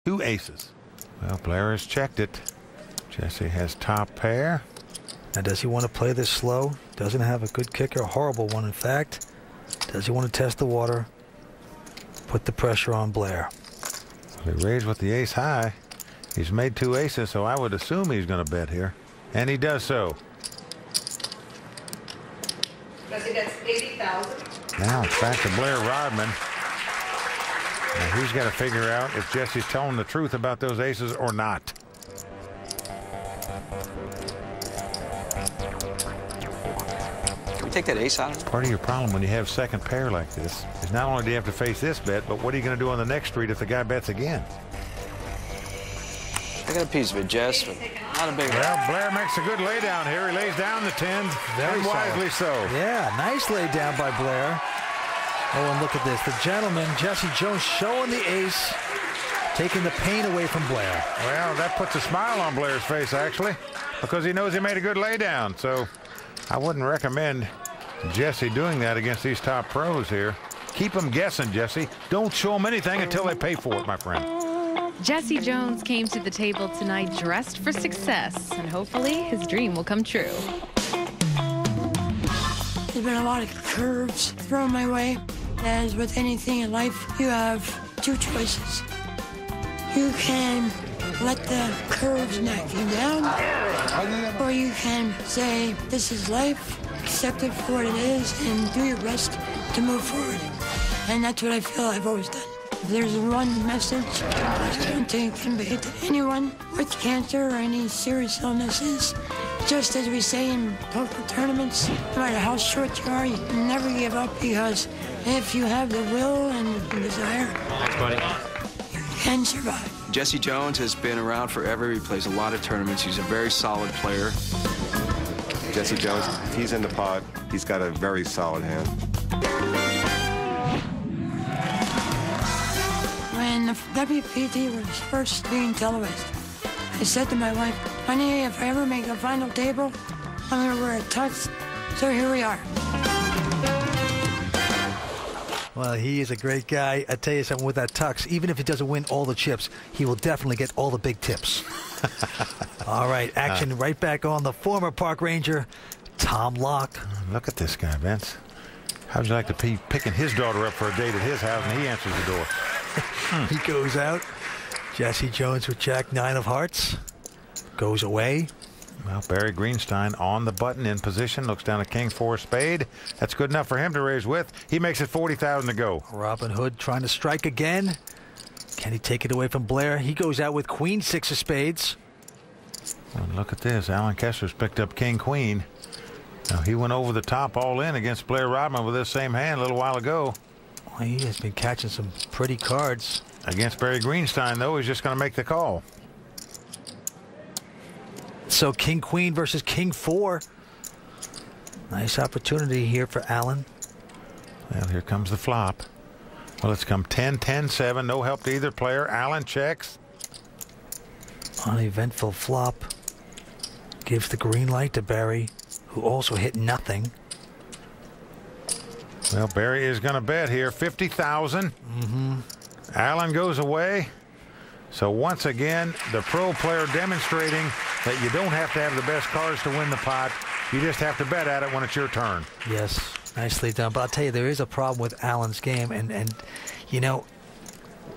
Two aces. Well, Blair has checked it. Jesse has top pair. Now, does he want to play this slow? Doesn't have a good kicker, a horrible one, in fact. Does he want to test the water? Put the pressure on Blair. He raised with the ace high. He's made two aces, so I would assume he's going to bet here. And he does so. Jesse, that's 80,000. Now it's back to Blair Rodman. Now he's got to figure out if Jesse's telling the truth about those aces or not. Can we take that ace out of it? Part of your problem when you have second pair like this is not only do you have to face this bet, but what are you going to do on the next street if the guy bets again? I got a piece of it, Jess, but not a big one. Well, Blair makes a good laydown here. He lays down the tens, Very and wisely so. Yeah, nice lay down by Blair. Oh, and look at this. The gentleman, Jesse Jones, showing the ace, taking the pain away from Blair. Well, that puts a smile on Blair's face, actually, because he knows he made a good laydown. So I wouldn't recommend Jesse doing that against these top pros here. Keep them guessing, Jesse. Don't show them anything until they pay for it, my friend. Jesse Jones came to the table tonight dressed for success, and hopefully his dream will come true. There's been a lot of curves thrown my way. As with anything in life, you have two choices. You can let the curves knock you down, or you can say, this is life, accept it for what it is, and do your best to move forward. And that's what I feel I've always done. If there's one message I want to convey to anyone with cancer or any serious illnesses, just as we say in poker tournaments, no matter how short you are, you never give up, because if you have the will and the desire, Thanks, buddy. you can survive. Jesse Jones has been around forever. He plays a lot of tournaments. He's a very solid player. Jesse Jones, if he's in the pot, he's got a very solid hand. When the WPT was first being televised, I said to my wife, honey, if I ever make a final table, I'm going to wear a tux. So here we are. Well, he is a great guy. I tell you something, with that tux, even if he doesn't win all the chips, he will definitely get all the big tips. All right, action right back on the former park ranger, Tom Locke. Look at this guy, Vince. How'd you like to be picking his daughter up for a date at his house and he answers the door? He goes out. Jesse Jones with Jack 9 of hearts. Goes away. Well, Barry Greenstein on the button in position. Looks down at King 4 spade. That's good enough for him to raise with. He makes it 40,000 to go. Robin Hood trying to strike again. Can he take it away from Blair? He goes out with Queen 6 of spades. Well, look at this. Alan Kessler's picked up King Queen. Now, he went over the top all in against Blair Rodman with this same hand a little while ago. Well, he has been catching some pretty cards. Against Barry Greenstein, though, he's just going to make the call. So King Queen versus King 4. Nice opportunity here for Alan. Well, here comes the flop. Well, it's come 10, 10, 7. No help to either player. Alan checks. Uneventful flop. Gives the green light to Barry, who also hit nothing. Well, Barry is going to bet here. 50,000. Alan goes away. So once again, the pro player demonstrating that you don't have to have the best cards to win the pot. You just have to bet at it when it's your turn. Yes, nicely done. But I'll tell you, there is a problem with Alan's game. And you know,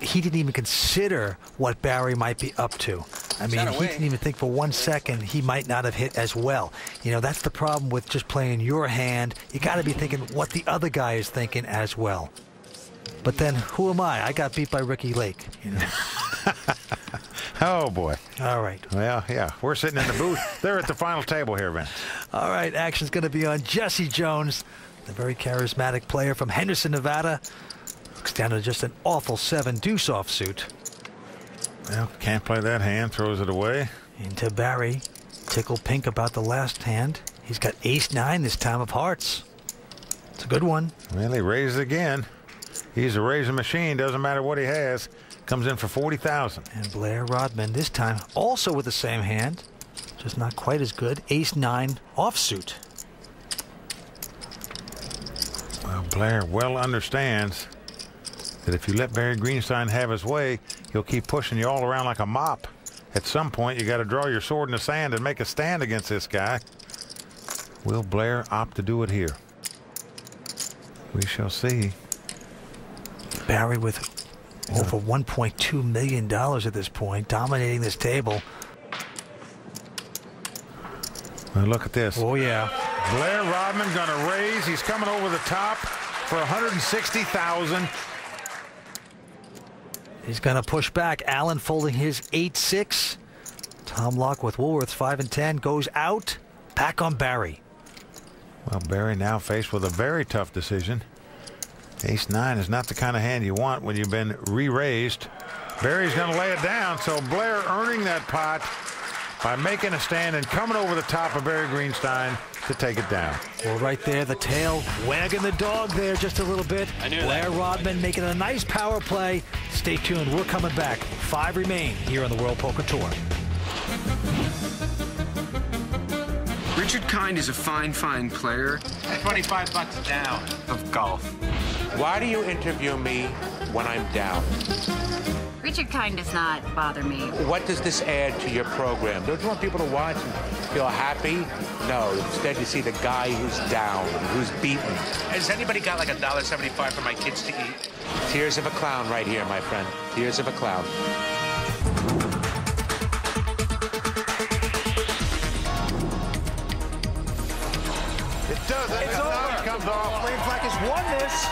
he didn't even consider what Barry might be up to. I mean, he didn't even think for 1 second he might not have hit as well. You know, that's the problem with just playing your hand. You got to be thinking what the other guy is thinking as well. But then, who am I? I got beat by Ricky Lake, you know. Oh, boy. All right. Well, yeah, we're sitting in the booth. They're at the final table here, Vince. All right, action's going to be on Jesse Jones, the very charismatic player from Henderson, Nevada. Looks down to just an awful 7 deuce offsuit. Well, can't play that hand. Throws it away. Into Barry. Tickle pink about the last hand. He's got ace 9 this time of hearts. It's a good one. Well, he raises again. He's a raising machine. Doesn't matter what he has. Comes in for 40,000. And Blair Rodman this time also with the same hand. Just not quite as good. Ace 9 offsuit. Well, Blair well understands that if you let Barry Greenstein have his way, he'll keep pushing you all around like a mop. At some point, you got to draw your sword in the sand and make a stand against this guy. Will Blair opt to do it here? We shall see. Barry with over $1.2 million at this point, dominating this table. Well, look at this. Oh, yeah. Blair Rodman going to raise. He's coming over the top for $160,000. He's going to push back. Allen folding his 8-6. Tom Lock with Woolworths 5 and 10 goes out. Back on Barry. Well, Barry now faced with a very tough decision. Ace-9 is not the kind of hand you want when you've been re-raised. Barry's going to lay it down, so Blair earning that pot by making a stand and coming over the top of Barry Greenstein to take it down. Well, right there, the tail wagging the dog there just a little bit. Blair Rodman making a nice power play. Stay tuned. We're coming back. 5 remain here on the World Poker Tour. Richard Kind is a fine player. 25 bucks down. Of golf. Why do you interview me when I'm down? Richard Kind does not bother me. What does this add to your program? Don't you want people to watch and feel happy? No, instead you see the guy who's down, who's beaten. Has anybody got like $1.75 for my kids to eat? Tears of a clown right here, my friend. Tears of a clown. It doesn't. It's over. Now it comes off. Green Flag has won this.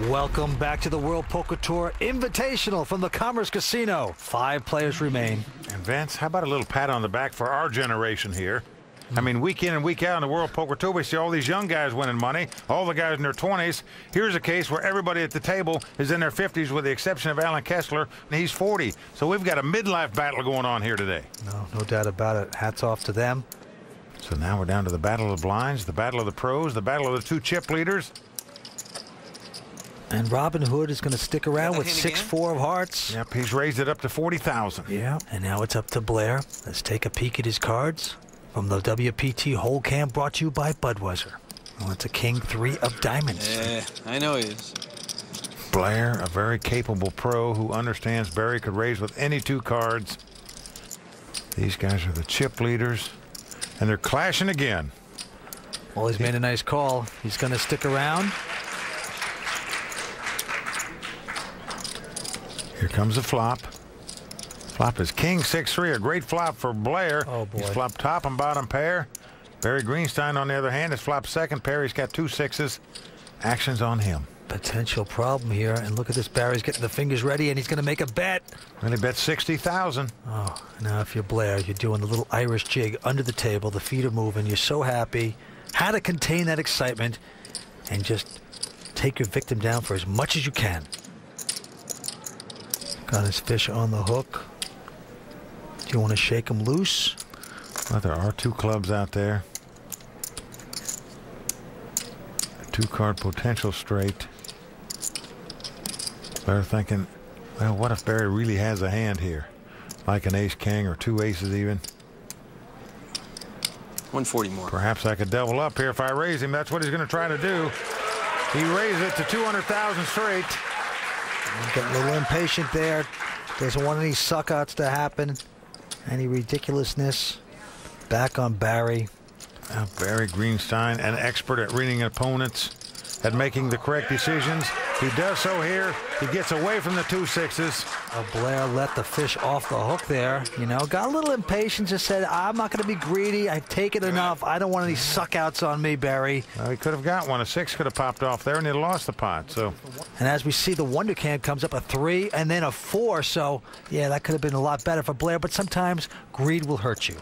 Welcome back to the World Poker Tour Invitational from the Commerce Casino. 5 players remain. And Vince, how about a little pat on the back for our generation here? I mean, week in and week out in the World Poker Tour, we see all these young guys winning money, all the guys in their 20s. Here's a case where everybody at the table is in their 50s with the exception of Alan Kessler, and he's 40. So we've got a midlife battle going on here today. No doubt about it. Hats off to them. So now we're down to the battle of the blinds, the battle of the pros, the battle of the 2 chip leaders. And Robin Hood is going to stick around with 6-4 of hearts. Yep, he's raised it up to 40,000. Yeah, and now it's up to Blair. Let's take a peek at his cards from the WPT Hole Cam, brought to you by Budweiser. Well, it's a King 3 of diamonds. Yeah, I know he is. Blair, a very capable pro who understands Barry could raise with any 2 cards. These guys are the chip leaders, and they're clashing again. Well, he's made a nice call. He's going to stick around. Here comes a flop. Flop is King 6-3, a great flop for Blair. Oh, boy. He's flopped top and bottom pair. Barry Greenstein, on the other hand, has flopped second pair. He's got 2 6s. Action's on him. Potential problem here. And look at this. Barry's getting the fingers ready, and he's going to make a bet. Really bet 60,000. Oh, now if you're Blair, you're doing the little Irish jig under the table. The feet are moving. You're so happy. How to contain that excitement and just take your victim down for as much as you can. Got his fish on the hook. Do you want to shake him loose? Well, there are 2 clubs out there. A 2-card potential straight. They're thinking, well, what if Barry really has a hand here? Like an ace-king or 2 aces even. 140 more. Perhaps I could double up here if I raise him. That's what he's going to try to do. He raised it to 200,000 straight. Getting a little impatient there. Doesn't want any suckouts to happen. Any ridiculousness. Back on Barry. Barry Greenstein, an expert at reading opponents, at making the correct decisions. He does so here. He gets away from the 2 6s. Blair let the fish off the hook there. You know, got a little impatient. Just said, I'm not going to be greedy. I've taken enough. I don't want any suckouts on me, Barry. Well, he could have got one. A 6 could have popped off there, and he'd lost the pot. So, and as we see, the Wonder Can comes up a 3 and then a 4. So, yeah, that could have been a lot better for Blair. But sometimes greed will hurt you.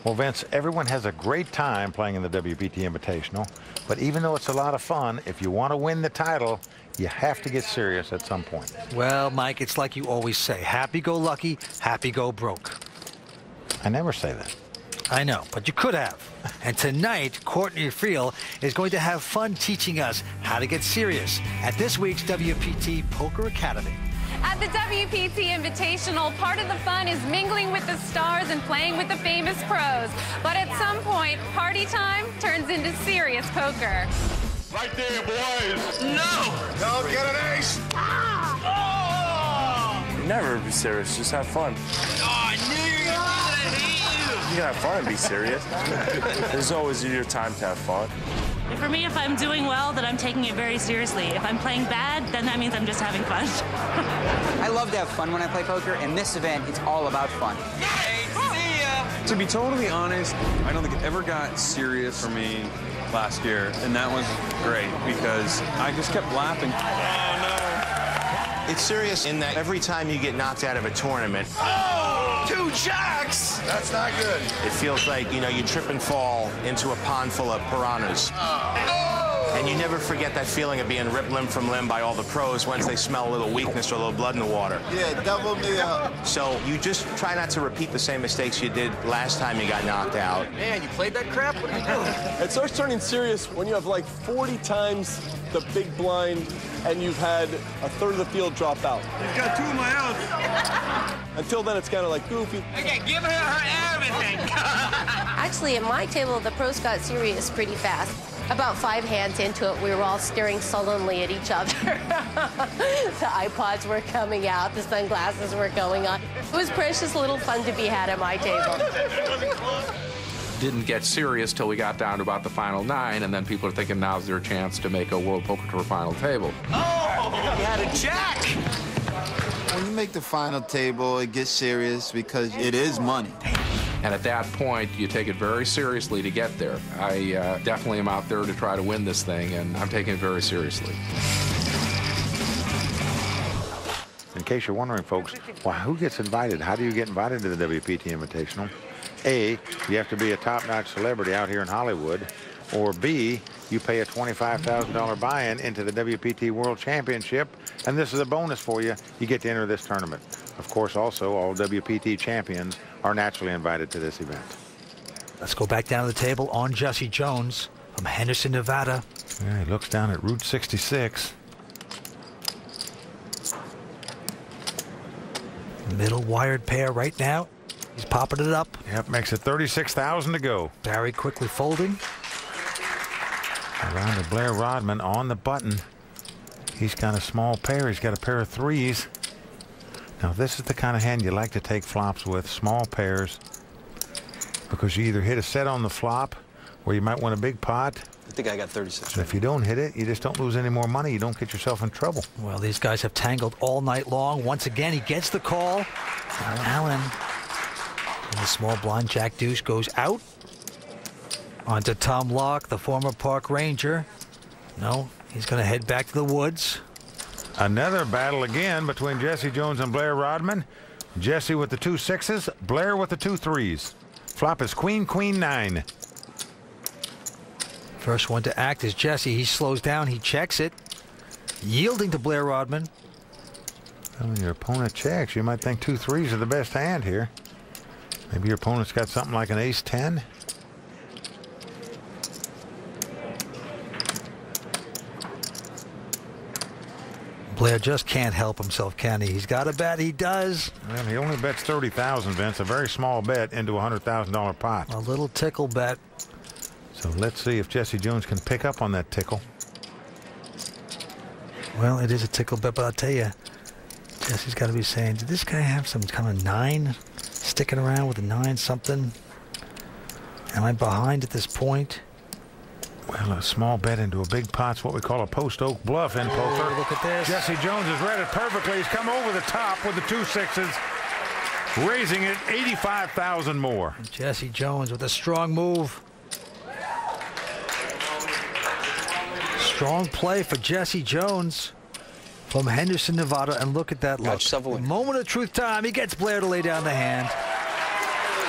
well, Vince, everyone has a great time playing in the WPT Invitational. But even though it's a lot of fun, if you want to win the title, you have to get serious at some point. Well, Mike, it's like you always say, happy-go-lucky, happy-go-broke. I never say that. I know, but you could have. And tonight, Courtney Friel is going to have fun teaching us how to get serious at this week's WPT Poker Academy. At the WPT Invitational, part of the fun is mingling with the stars and playing with the famous pros. But at some point, party time turns into serious poker. Right there, boys. No! Don't get an ace. Never be serious, just have fun. Oh, I knew you were going to do that. I hate You can have fun and be serious. There's always your time to have fun. For me, if I'm doing well, then I'm taking it very seriously. If I'm playing bad, then that means I'm just having fun. I love to have fun when I play poker, and this event, it's all about fun. Hey, see ya! To be totally honest, I don't think it ever got serious for me last year, and that was great because I just kept laughing. Oh, no. It's serious in that every time you get knocked out of a tournament, Oh! 2 jacks! That's not good. it feels like, you know, you trip and fall into a pond full of piranhas. And you never forget that feeling of being ripped limb from limb by all the pros once they smell a little weakness or a little blood in the water. Yeah, double me up. So you just try not to repeat the same mistakes you did last time you got knocked out. Man, you played that crap? What are you doing? It starts turning serious when you have like 40 times the big blind and you've had a third of the field drop out. He's got 2 of my outs. Until then, it's kind of like goofy. Okay, give her everything. Actually, at my table, the pros got serious pretty fast. About 5 hands into it, we were all staring sullenly at each other. The iPods were coming out, the sunglasses were going on. It was precious little fun to be had at my table. Didn't get serious till we got down to about the final 9, and then people are thinking now's their chance to make a World Poker Tour final table. Oh, he had a jack. When you make the final table, it gets serious because it is money. And at that point, you take it very seriously to get there. I definitely am out there to try to win this thing, and I'm taking it very seriously. In case you're wondering, folks, well, who gets invited? How do you get invited to the WPT Invitational? A, you have to be a top-notch celebrity out here in Hollywood, or B, you pay a $25,000 buy-in into the WPT World Championship, and this is a bonus for you. You get to enter this tournament. Of course, also, all WPT champions are naturally invited to this event. Let's go back down to the table on Jesse Jones from Henderson, Nevada. Yeah, he looks down at Route 66. Middle wired pair right now. He's popping it up. Yep, makes it 36,000 to go. Barry quickly folding. Around to Blair Rodman on the button. He's got a small pair. He's got a pair of 3s. Now, this is the kind of hand you like to take flops with, small pairs, because you either hit a set on the flop or you might win a big pot. I think I got 36. And if you don't hit it, you just don't lose any more money. You don't get yourself in trouble. Well, these guys have tangled all night long. Once again, he gets the call. And Allen, and the small blind jack deuce goes out. On to Tom Locke, the former park ranger. No, he's going to head back to the woods. Another battle again between Jesse Jones and Blair Rodman. Jesse with the 2 6s, Blair with the 2 3s. Flop is queen, queen, 9. First one to act is Jesse. He slows down. He checks it. Yielding to Blair Rodman. Well, when your opponent checks, you might think 2 3s are the best hand here. Maybe your opponent's got something like an ace 10. Blair just can't help himself, can he? He's got a bet. He does. Well, he only bets 30,000, Vince. A very small bet into a $100,000 pot. A little tickle bet. So let's see if Jesse Jones can pick up on that tickle. Well, it is a tickle bet, but I'll tell you, Jesse's got to be saying, did this guy have some kind of 9 sticking around with a 9 something? Am I behind at this point? Well, a small bet into a big pot's what we call a post-oak bluff in poker. Look at this. Jesse Jones has read it perfectly. He's come over the top with the 2 6s, raising it 85,000 more. Jesse Jones with a strong move. Strong play for Jesse Jones from Henderson, Nevada. And look at that look. Moment of truth time. He gets Blair to lay down the hand.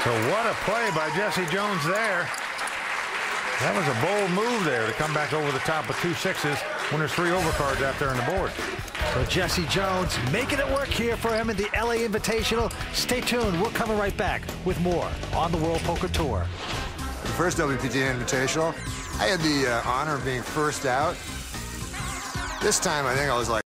So what a play by Jesse Jones there. That was a bold move there to come back over the top of 2 6s. when there's 3 overcards out there on the board. So Jesse Jones making it work here for him in the LA Invitational. Stay tuned. We're coming right back with more on the World Poker Tour. The first WPT Invitational, I had the honor of being first out. This time, I think I was like